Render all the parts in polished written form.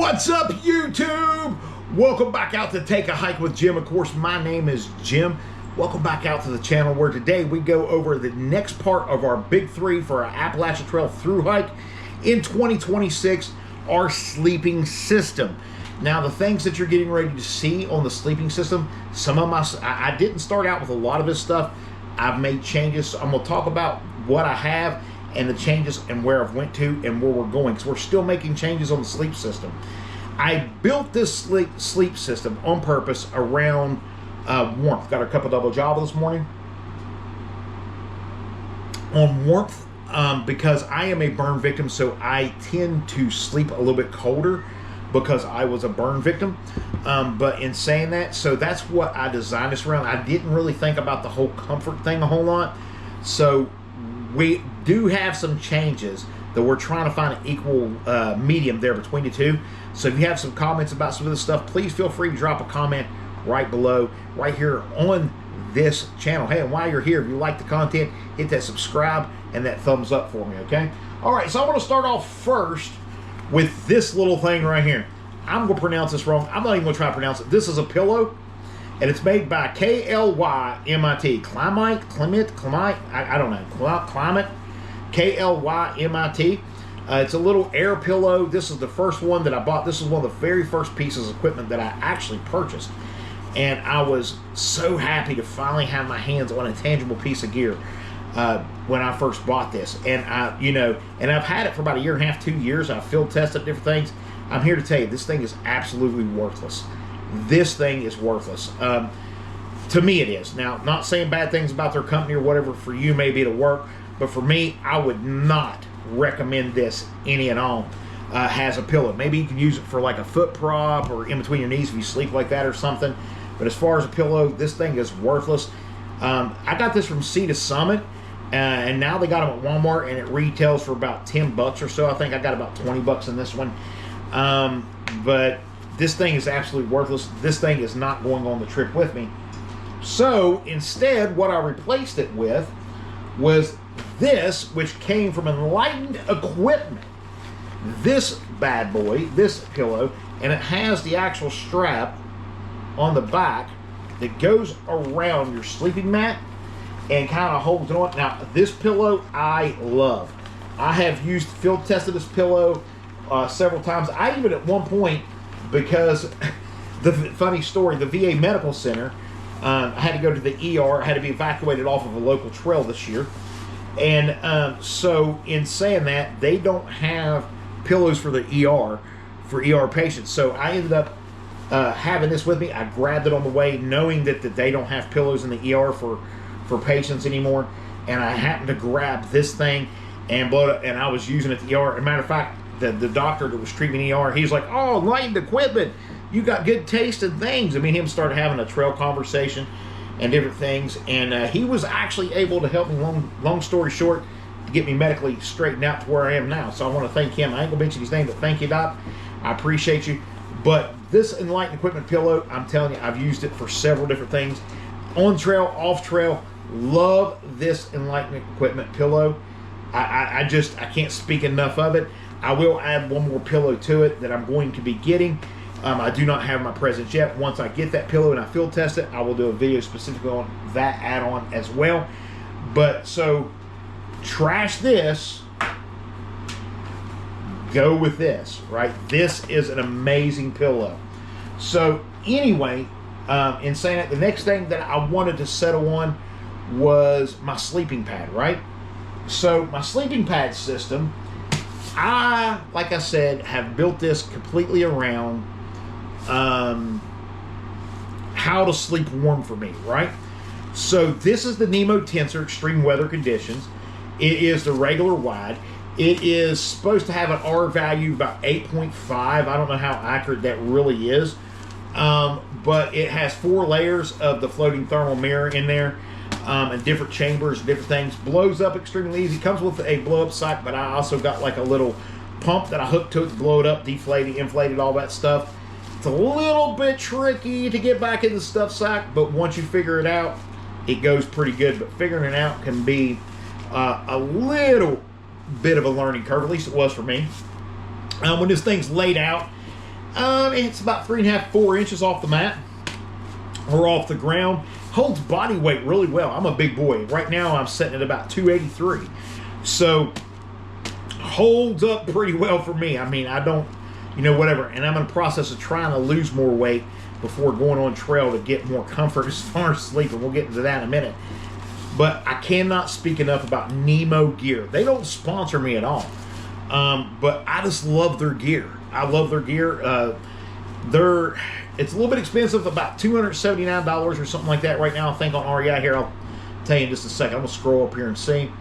What's up, YouTube? Welcome back out to Take a Hike with Jim. Of course, my name is Jim. Welcome back out to the channel where today we go over the next part of our big three for our Appalachian Trail through hike in 2026, our sleeping system. Now, the things that you're getting ready to see on the sleeping system, some of I didn't start out with a lot of this stuff. I've made changes. So I'm going to talk about what I have and the changes and where I've went to and where we're going, because we're still making changes on the sleep system. I built this sleep system on purpose around warmth. Got a cup of double java this morning on warmth because I am a burn victim, so I tend to sleep a little bit colder because I was a burn victim. But in saying that, so that's what I designed this around. I didn't really think about the whole comfort thing a whole lot. So we do have some changes that we're trying to find an equal medium there between the two. So if you have some comments about some of this stuff, please feel free to drop a comment right below, right here on this channel. Hey, and while you're here, if you like the content, hit that subscribe and that thumbs up for me, okay? All right, so I want to start off first with this little thing right here. I'm going to pronounce this wrong. I'm not even going to try to pronounce it. This is a pillow, and it's made by K-L-Y-M-I-T. Climate, I don't know. Climate, K-L-Y-M-I-T. It's a little air pillow. This is the first one that I bought. This is one of the very first pieces of equipment that I actually purchased. And I was so happy to finally have my hands on a tangible piece of gear when I first bought this. And I've had it for about a year and a half, 2 years. I've field tested different things. I'm here to tell you, this thing is absolutely worthless. This thing is worthless. To me, it is. Now, not saying bad things about their company or whatever. For you, maybe it'll work. But for me, I would not recommend this any and all as a pillow. Maybe you can use it for like a foot prop or in between your knees if you sleep like that or something. But as far as a pillow, this thing is worthless. I got this from Sea to Summit, and now they got them at Walmart, and it retails for about 10 bucks or so. I think I got about 20 bucks in this one. But this thing is absolutely worthless. This thing is not going on the trip with me. So instead, what I replaced it with was this, which came from Enlightened Equipment. This bad boy, this pillow, and it has the actual strap on the back that goes around your sleeping mat and kind of holds it on. Now, this pillow I love. I have field tested this pillow several times. I even at one point, because the funny story, the VA Medical Center, I had to go to the ER. I had to be evacuated off of a local trail this year. And so in saying that, they don't have pillows for the ER, for ER patients. So I ended up having this with me. I grabbed it on the way, knowing that they don't have pillows in the ER for patients anymore. And I happened to grab this thing and blow it up, and I was using it at the ER. As a matter of fact, the doctor that was treating the ER, he's like, "Oh, Enlightened Equipment, you got good taste in things." I mean, him started having a trail conversation and different things, and he was actually able to help me, long story short, to get me medically straightened out to where I am now. So I want to thank him. I ain't gonna mention his name, but thank you, Doc. I appreciate you. But this Enlightened Equipment pillow, I'm telling you, I've used it for several different things, on trail, off trail. Love this Enlightened Equipment pillow. I can't speak enough of it. I will add one more pillow to it that I'm going to be getting. I do not have my presents yet. Once I get that pillow and I field test it, I will do a video specifically on that add-on as well. But so, trash this, go with this, right? This is an amazing pillow. So anyway, in saying that, the next thing that I wanted to settle on was my sleeping pad, right? So my sleeping pad system, like I said, have built this completely around how to sleep warm for me, right? So this is the Nemo Tensor Extreme Weather Conditions. It is the regular wide. It is supposed to have an R value about 8.5. I don't know how accurate that really is, but it has 4 layers of the floating thermal mirror in there, and different chambers, different things. Blows up extremely easy. Comes with a blow up sock, but I also got like a little pump that I hooked to it to blow it up, deflate it, inflate it, all that stuff. It's a little bit tricky to get back in the stuff sack, but once you figure it out, it goes pretty good. But figuring it out can be a little bit of a learning curve. At least it was for me. When this thing's laid out, It's about 3.5, 4 inches off the mat or off the ground. Holds body weight really well. I'm a big boy. Right now I'm sitting at about 283. So holds up pretty well for me. I mean, I don't, you know, whatever. And I'm in the process of trying to lose more weight before going on trail to get more comfort as far as sleeping. We'll get into that in a minute. But I cannot speak enough about Nemo gear. They don't sponsor me at all. But I just love their gear. I love their gear. It's a little bit expensive, about $279 or something like that right now, I think, on REI. Here, I'll tell you in just a second. I'm going to scroll up here and see.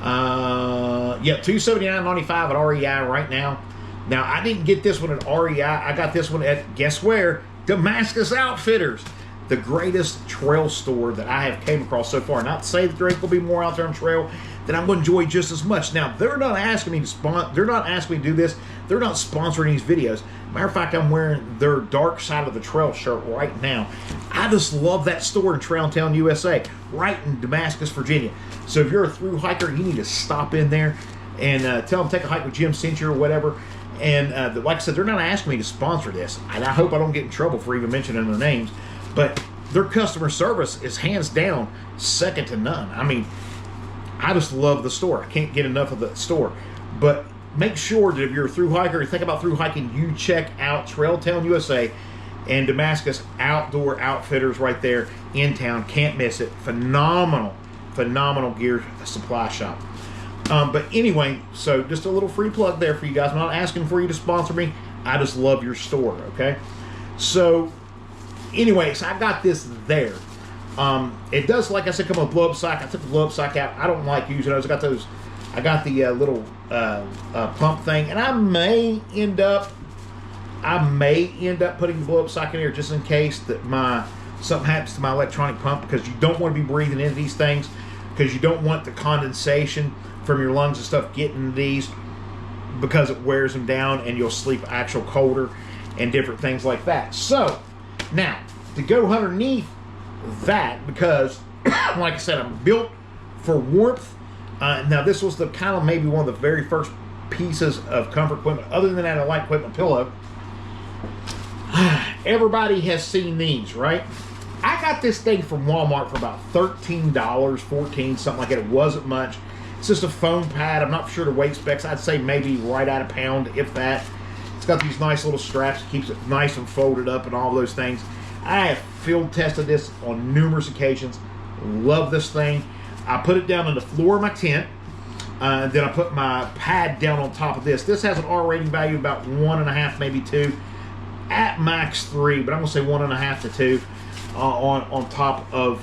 Yeah, $279.95 at REI right now. Now, I didn't get this one at REI. I got this one at, guess where? Damascus Outfitters, the greatest trail store that I have came across so far. Not to say that there ain't gonna be more out there on trail that I'm gonna enjoy just as much. Now, they're not asking me to they're not asking me to do this. They're not sponsoring these videos. Matter of fact, I'm wearing their Dark Side of the Trail shirt right now. I just love that store in Trail Town, USA, right in Damascus, Virginia. So if you're a thru hiker, you need to stop in there and tell them take a hike with Jim sent you or whatever. And like I said, they're not asking me to sponsor this, and I hope I don't get in trouble for even mentioning their names. But their customer service is hands down second to none. I mean, I just love the store. I can't get enough of the store. But make sure that if you're a thru hiker, you think about thru hiking, you check out Trail Town USA and Damascus Outdoor Outfitters right there in town. Can't miss it. Phenomenal, phenomenal gear supply shop. But anyway, so just a little free plug there for you guys. I'm not asking for you to sponsor me. I just love your store, okay? So, anyways, I got this there. It does, like I said, come with a blow-up sock. I took the blow-up sock out. I don't like using those. I got the little pump thing, and I may end up putting the blow-up sock in here just in case that something happens to my electronic pump, because you don't want to be breathing into these things, because you don't want the condensation from your lungs and stuff getting into these, because it wears them down and you'll sleep actual colder and different things like that. So now to go underneath that, because like I said, I'm built for warmth. Now this was the kind of maybe one of the very first pieces of comfort equipment, other than that a light equipment pillow. Everybody has seen these, right? I got this thing from Walmart for about $13, $14, something like that. It wasn't much. It's just a foam pad. I'm not sure the weight specs. I'd say maybe right at a pound, if that. It's got these nice little straps. It keeps it nice and folded up and all those things. I have field tested this on numerous occasions. Love this thing. I put it down on the floor of my tent. Then I put my pad down on top of this. This has an R rating value of about 1.5, maybe 2. At max 3, but I'm going to say 1.5 to 2 on top of,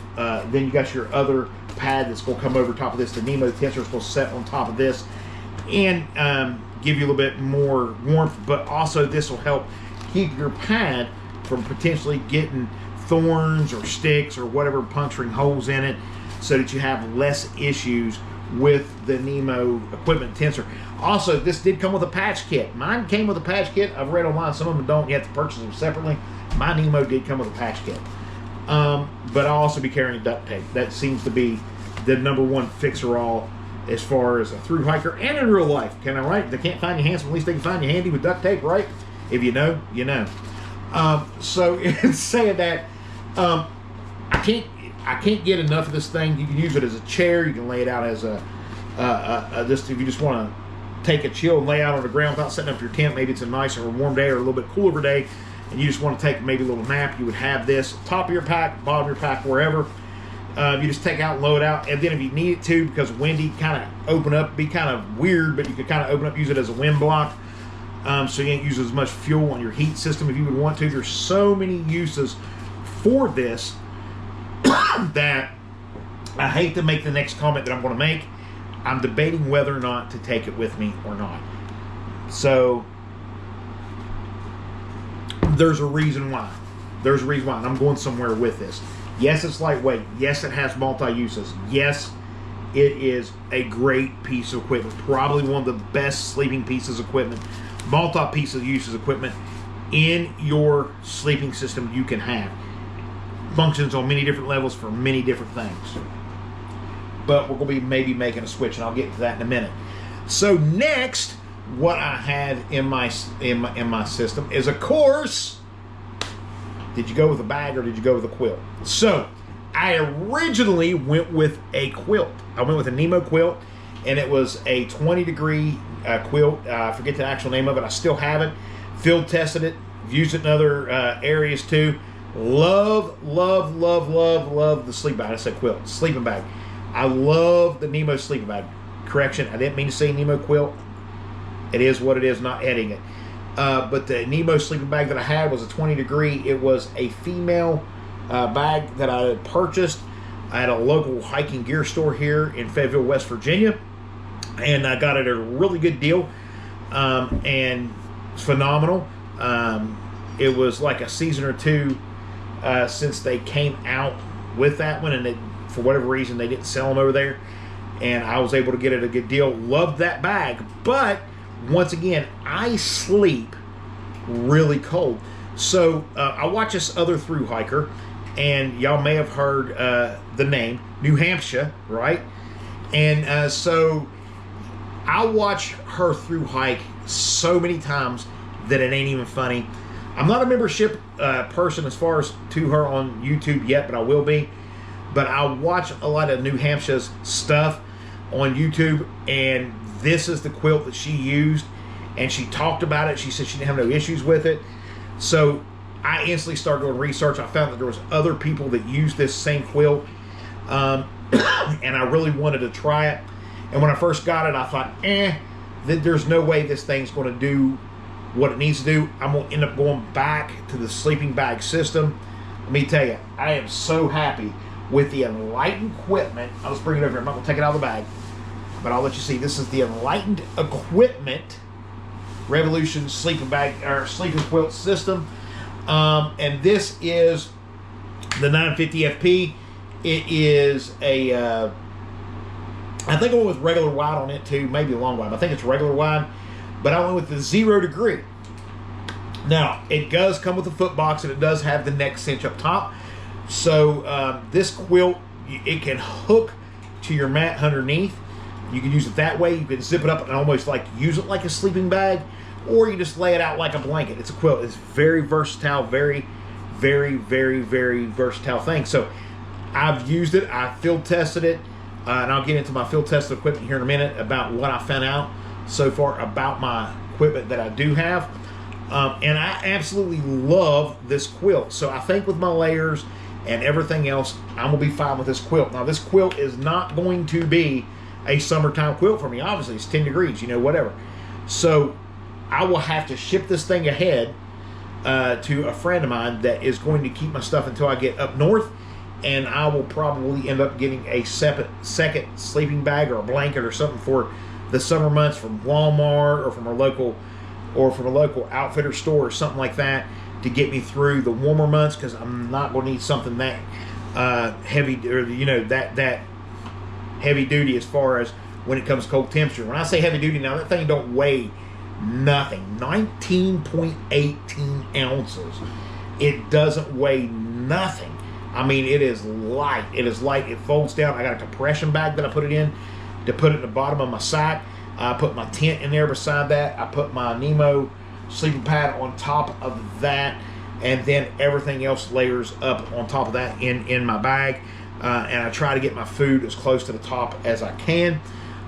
then you got your other pad that's going to come over top of this. The Nemo tensor is going to set on top of this and give you a little bit more warmth, but also this will help keep your pad from potentially getting thorns or sticks or whatever puncturing holes in it, so that you have less issues with the Nemo equipment tensor. Also, this did come with a patch kit. Mine came with a patch kit. I've read online some of them don't. You have to purchase them separately. My Nemo did come with a patch kit. But I'll also be carrying duct tape. That seems to be the #1 fixer-all as far as a thru hiker and in real life. Kind of right? They can't find you handsome. At least they can find you handy with duct tape, right? If you know, you know. So in saying that, I can't get enough of this thing. You can use it as a chair. You can lay it out as just if you just want to take a chill and lay out on the ground without setting up your tent. Maybe it's a nicer or warm day or a little bit cooler day, and you just want to take maybe a little nap. You would have this top of your pack, bottom of your pack, wherever. You just take out and load out, and then if you need it to, because windy, kind of open up, be kind of weird, but you could kind of open up, use it as a wind block, so you ain't use as much fuel on your heat system if you would want to. There's so many uses for this that I hate to make the next comment that I'm going to make. I'm debating whether or not to take it with me or not. So there's a reason why. There's a reason why. And I'm going somewhere with this. Yes, it's lightweight. Yes, it has multi-uses. Yes, it is a great piece of equipment. Probably one of the best sleeping pieces of equipment, multi-piece of uses equipment in your sleeping system you can have. Functions on many different levels for many different things. But we're going to be maybe making a switch, and I'll get to that in a minute. So next, what I had in my system is, of course, did you go with a bag or did you go with a quilt? So I originally went with a quilt. I went with a Nemo quilt, and it was a 20-degree quilt. I forget the actual name of it. I still have it. Field tested it. Used it in other areas too. Love, love, love, love, love the sleeping bag. I said quilt. Sleeping bag. I love the Nemo sleeping bag. Correction, I didn't mean to say Nemo quilt. It is what it is, not editing it. But the Nemo sleeping bag that I had was a 20-degree. It was a female bag that I had purchased at a local hiking gear store here in Fayetteville, West Virginia. And I got it at a really good deal. And it's phenomenal. It was like a season or two since they came out with that one, and for whatever reason they didn't sell them over there, and I was able to get it at a good deal. Loved that bag, but once again, I sleep really cold. So I watch this other through hiker, and y'all may have heard the name New Hampshire, right? And so I watch her through hike so many times that it ain't even funny. I'm not a membership person as far as to her on YouTube yet, but I will be. But I watch a lot of New Hampshire's stuff on YouTube, and this is the quilt that she used, and she talked about it. She said she didn't have no issues with it. So I instantly started doing research. I found that there was other people that used this same quilt, and I really wanted to try it. And when I first got it, I thought, that there's no way this thing's going to do what it needs to do. I'm going to end up going back to the sleeping bag system. Let me tell you, I am so happy with the Enlightened equipment. I'll just bring it over here. I'm not going to take it out of the bag, but I'll let you see. This is the Enlightened Equipment Revolution sleeping bag or sleeping quilt system, and this is the 950 FP. It is a I think I went with regular wide on it too, maybe a long wide. I think it's regular wide, but I went with the 0 degree. Now, it does come with a foot box, and it does have the neck cinch up top. So this quilt, it can hook to your mat underneath. You can use it that way. You can zip it up and almost like use it like a sleeping bag, or you just lay it out like a blanket. It's a quilt. It's very versatile, very, very, very, very versatile thing. So I've used it. I field tested it. And I'll get into my field tested equipment here in a minute about what I found out so far about my equipment that I do have. And I absolutely love this quilt. So I think with my layers and everything else, I'm going to be fine with this quilt. Now, this quilt is not going to be a summertime quilt for me. Obviously, it's 10 degrees, you know, whatever. So I will have to ship this thing ahead to a friend of mine that is going to keep my stuff until I get up north. And I will probably end up getting a second sleeping bag or a blanket or something for the summer months from Walmart or from a local outfitter store or something like that to get me through the warmer months, because I'm not going to need something that heavy, or that heavy duty as far as when it comes to cold temperature. When I say heavy duty, now that thing don't weigh nothing. 19.18 ounces. It doesn't weigh nothing. I mean, it is light. It is light. It folds down. I got a compression bag that I put it in to put it at the bottom of my sack. I put my tent in there beside that. I put my Nemo sleeping pad on top of that, and then everything else layers up on top of that in my bag. And I try to get my food as close to the top as I can.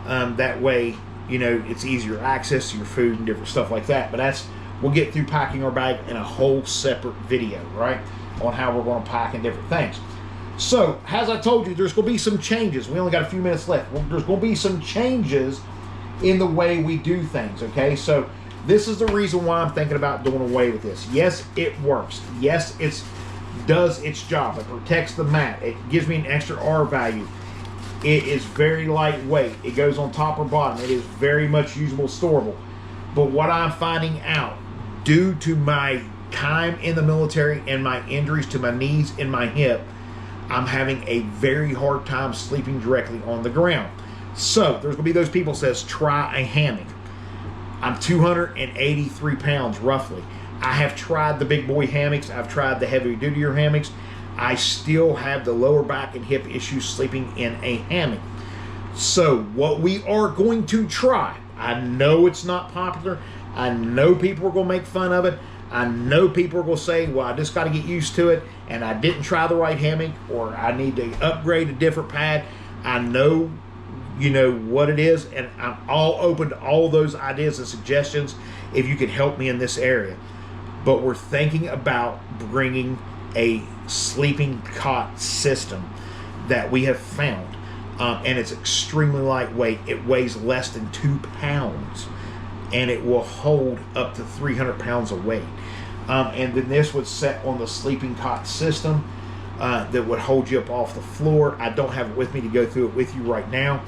That way, it's easier access to your food and different stuff like that. But we'll get through packing our bag in a whole separate video, right? On how we're going to pack and different things. So, as I told you, there's going to be some changes. We only got a few minutes left. There's going to be some changes in the way we do things, okay? So, this is the reason why I'm thinking about doing away with this. Yes, it works. Yes, it does its job. It protects the mat. It gives me an extra R value. It is very lightweight. It goes on top or bottom. It is very much usable, storable. But what I'm finding out, due to my time in the military and my injuries to my knees and my hip, I'm having a very hard time sleeping directly on the ground. So there's going to be those people that says try a hammock. I'm 283 pounds roughly. I have tried the big boy hammocks. I've tried the heavy duty hammocks. I still have the lower back and hip issues sleeping in a hammock. So what we are going to try, I know it's not popular. I know people are going to make fun of it. I know people are going to say, well, I just got to get used to it, and I didn't try the right hammock, or I need to upgrade a different pad. I know, you know, what it is, and I'm all open to all those ideas and suggestions if you can help me in this area. But we're thinking about bringing a sleeping cot system that we have found, and it's extremely lightweight. It weighs less than 2 pounds, and it will hold up to 300 pounds of weight. And then this would set on the sleeping cot system that would hold you up off the floor. I don't have it with me to go through it with you right now,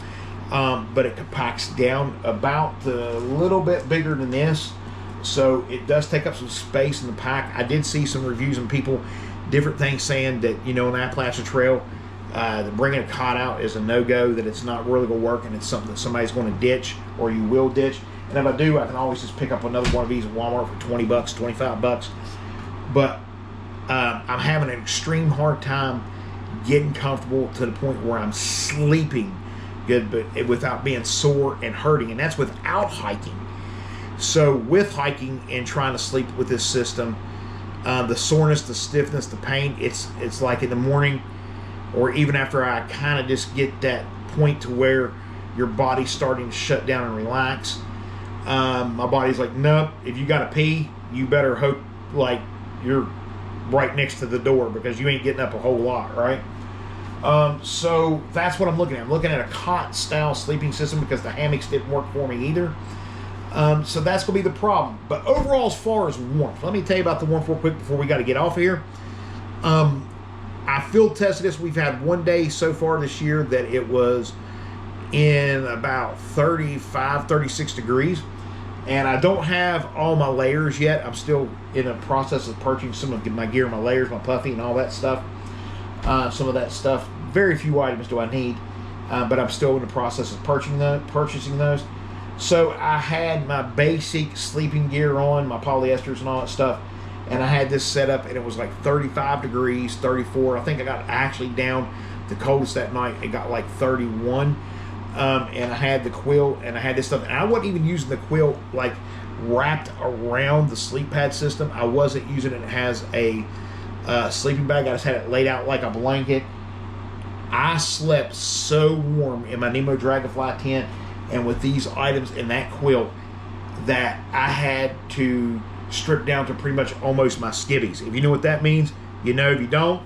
but it compacts down about a little bit bigger than this, so it does take up some space in the pack. I did see some reviews and people, different things saying that, you know, on the Appalachian Trail, bringing a cot out is a no-go, that it's not really going to work, and it's something that somebody's going to ditch, or you will ditch. And if I do, I can always just pick up another one of these at Walmart for 20 bucks, 25 bucks. But I'm having an extreme hard time getting comfortable to the point where I'm sleeping good, but without being sore and hurting. And that's without hiking. So with hiking and trying to sleep with this system, the soreness, the stiffness, the pain, it's like in the morning, or even after I kind of just get that point to where your body's starting to shut down and relax. My body's like, nope, if you gotta pee, you better hope like you're right next to the door, because you ain't getting up a whole lot, right? So that's what I'm looking at. I'm looking at a cot style sleeping system, because the hammocks didn't work for me either. So that's gonna be the problem. But overall, as far as warmth, let me tell you about the warmth real quick before we got to get off of here. I field tested this. We've had one day so far this year that it was in about 35, 36 degrees. And I don't have all my layers yet. I'm still in the process of purchasing some of my gear, my layers, my puffy, and all that stuff. Some of that stuff. Very few items do I need, but I'm still in the process of purchasing those. So I had my basic sleeping gear on, my polyesters and all that stuff, and I had this set up, and it was like 35 degrees, 34. I think I got actually down the coldest that night. It got like 31. And I had the quilt, and I had this stuff, and I wasn't even using the quilt like wrapped around the sleep pad system. I wasn't using it as a sleeping bag. I just had it laid out like a blanket. I slept so warm in my Nemo Dragonfly tent and with these items in that quilt that I had to strip down to pretty much almost my skivvies. If you know what that means, you know. If you don't,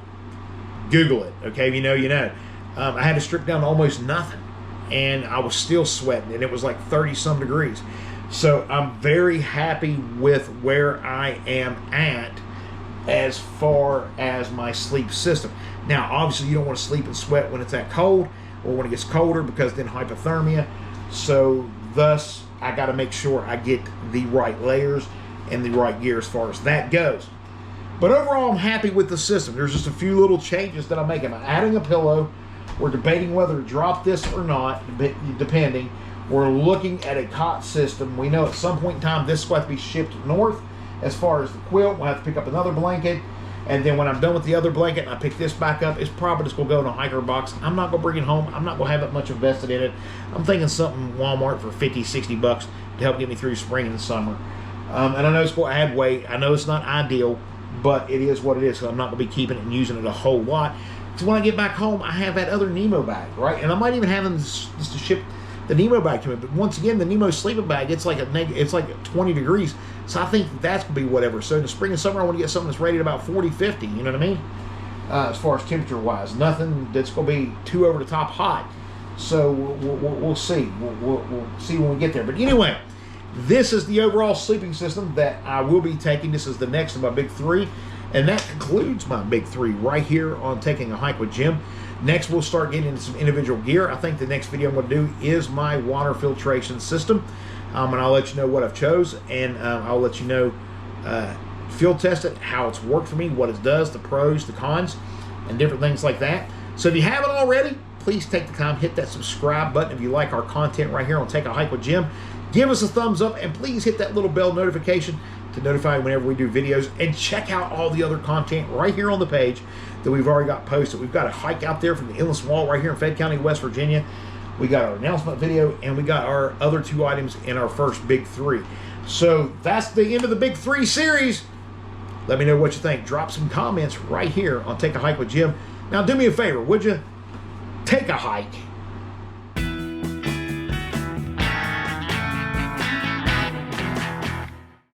Google it. Okay, if you know, you know. I had to strip down to almost nothing, and I was still sweating, and it was like 30-some degrees. So I'm very happy with where I am at as far as my sleep system. Now, obviously, you don't want to sleep and sweat when it's that cold or when it gets colder, because then hypothermia. So thus, I got to make sure I get the right layers and the right gear as far as that goes. But overall, I'm happy with the system. There's just a few little changes that I'm making. I'm adding a pillow. We're debating whether to drop this or not, depending. We're looking at a cot system. We know at some point in time this will have to be shipped north. As far as the quilt, we'll have to pick up another blanket. And then when I'm done with the other blanket and I pick this back up, it's probably just going to go in a hiker box. I'm not going to bring it home. I'm not going to have that much invested in it. I'm thinking something Walmart for 50, 60 bucks to help get me through spring and summer. And I know it's going to add weight. I know it's not ideal, but it is what it is. So I'm not going to be keeping it and using it a whole lot. So when I get back home, I have that other Nemo bag, right? And I might even have them just to ship the Nemo bag to me. But once again, the Nemo sleeping bag, it's like 20 degrees. So I think that's going to be whatever. So in the spring and summer, I want to get something that's rated about 40, 50. You know what I mean? As far as temperature-wise. Nothing that's going to be too over-the-top hot. So we'll see. We'll see when we get there. But anyway, this is the overall sleeping system that I will be taking. This is the next of my big three. And that concludes my big three right here on Taking a Hike with Jim. Next, we'll start getting into some individual gear. I think the next video I'm going to do is my water filtration system. And I'll let you know what I've chose. And I'll let you know, field test it, how it's worked for me, what it does, the pros, the cons, and different things like that. So if you haven't already, please take the time, hit that subscribe button if you like our content right here on Take a Hike with Jim. Give us a thumbs up, and please hit that little bell notification to notify whenever we do videos, and check out all the other content right here on the page that we've already got posted. We've got a hike out there from the Endless Wall right here in Fayette County, West Virginia. we got our announcement video, and we got our other 2 items in our first big 3. So that's the end of the big 3 series. Let me know what you think. Drop some comments right here on Take a Hike with Jim. Now do me a favor, would you? Take a hike.